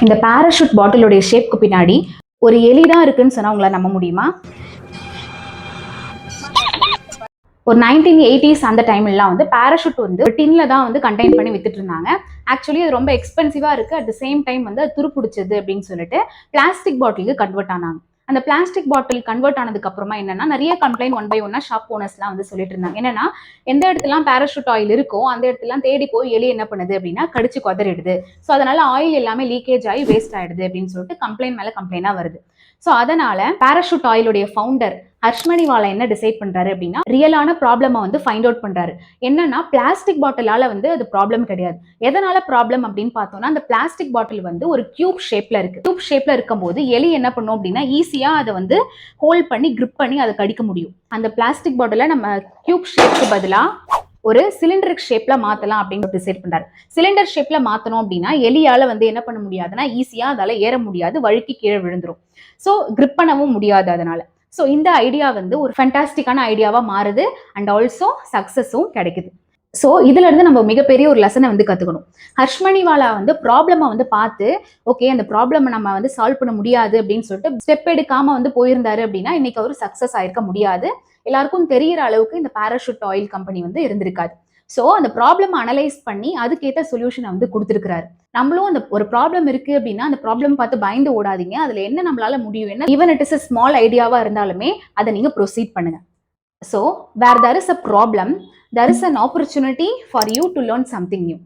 இந்த பேராஷூட் பாட்டிலோடைய ஷேப்க்கு பின்னாடி ஒரு எலி தான் இருக்குன்னு சொன்னா உங்களை நம்ப முடியுமா? ஒரு 1980s அந்த டைம்லாம் வந்து பேராஷூட் வந்து டின்ல தான் வந்து கண்டெயின் பண்ணி வித்துட்டு இருந்தாங்க. ஆக்சுவலி அது ரொம்ப எக்ஸ்பென்சிவா இருக்கு. அட் த சேம் டைம் வந்து அது துருப்பிடிச்சது அப்படின்னு சொல்லிட்டு பிளாஸ்டிக் பாட்டிலுக்கு கன்வெர்ட் ஆனாங்க. அந்த பிளாஸ்டிக் பாட்டில் கன்வெர்ட் ஆனதுக்கு அப்புறமா என்னன்னா நிறைய கம்ப்ளைண்ட் ஒன் பை ஒன்னா ஷாப் ஓனர்ஸ்லாம் வந்து சொல்லிட்டு இருந்தாங்க. என்னன்னா எந்த இடத்துலாம் பேராஷூட் ஆயில் இருக்கோ அந்த இடத்துலாம் தேடி போய் எலி என்ன பண்ணுது அப்படின்னா கடிச்சு கொதறிடுது. ஸோ அதனால ஆயில் எல்லாமே லீக்கேஜ் ஆகி வேஸ்ட் ஆயிடுது அப்படின்னு சொல்லிட்டு கம்ப்ளைண்ட் மேல கம்ப்ளைண்டா வருது. ஸோ அதனால பேராஷூட் ஆயிலுடைய ஃபவுண்டர் ஹர்ஷ்மணிவாலா என்ன டிசைட் பண்றாரு அப்படின்னா ரியலான ப்ராப்ளமை வந்து ஃபைண்ட் அவுட் பண்றாரு. என்னன்னா பிளாஸ்டிக் பாட்டிலால வந்து அது ப்ராப்ளம் கிடையாது. எதனால ப்ராப்ளம் அப்படின்னு பார்த்தோம்னா அந்த பிளாஸ்டிக் பாட்டில் வந்து ஒரு கியூப் ஷேப்ல இருக்கு. கியூப் ஷேப்ல இருக்கும்போது எலி என்ன பண்ணும் அப்படின்னா ஈஸியா அதை வந்து ஹோல்ட் பண்ணி கிரிப் பண்ணி அதை கடிக்க முடியும். அந்த பிளாஸ்டிக் பாட்டில நம்ம கியூப் ஷேப்க்கு பதிலா ஒரு சிலிண்டரிக் ஷேப்ல மாத்தலாம் அப்படின்னு டிசைட் பண்றாரு. சிலிண்டர் ஷேப்ல மாத்தணும் அப்படின்னா எலியால வந்து என்ன பண்ண முடியாதுன்னா ஈஸியா அதால ஏற முடியாது, வழுக்கி கீழே விழுந்துரும். ஸோ கிரிப் பண்ணவும் முடியாது அதனால. ஸோ இந்த ஐடியா வந்து ஒரு ஃபேண்டாஸ்டிக்கான ஐடியாவா மாறுது அண்ட் ஆல்சோ சக்சஸும் கிடைக்குது. ஸோ இதுல இருந்து நம்ம மிகப்பெரிய ஒரு லெசனை வந்து கத்துக்கணும். ஹர்ஷ்மணிவாலா வந்து ப்ராப்ளமை வந்து பார்த்து ஓகே அந்த ப்ராப்ளம் நம்ம வந்து சால்வ் பண்ண முடியாது அப்படின்னு சொல்லிட்டு ஸ்டெப் எடுக்காம வந்து போயிருந்தாரு அப்படின்னா இன்னைக்கு அவர் சக்சஸ் ஆயிருக்க முடியாது. எல்லாருக்கும் தெரிகிற அளவுக்கு இந்த பேராஷூட் ஆயில் கம்பெனி வந்து இருந்திருக்காது. ஸோ அந்த ப்ராப்ளம் அனலைஸ் பண்ணி அதுக்கேற்ற சொல்யூஷனை வந்து கொடுத்துருக்கிறாரு. நம்மளும் அந்த ஒரு ப்ராப்ளம் இருக்கு அப்படின்னா அந்த ப்ராப்ளம் பார்த்து பயந்து ஓடாதீங்க. அதுல என்ன நம்மளால முடியும், என்ன even it is a small ஐடியாவா இருந்தாலுமே அதை நீங்க ப்ரொசீட் பண்ணுங்க. So where there is a problem, there is an opportunity for you to learn something new.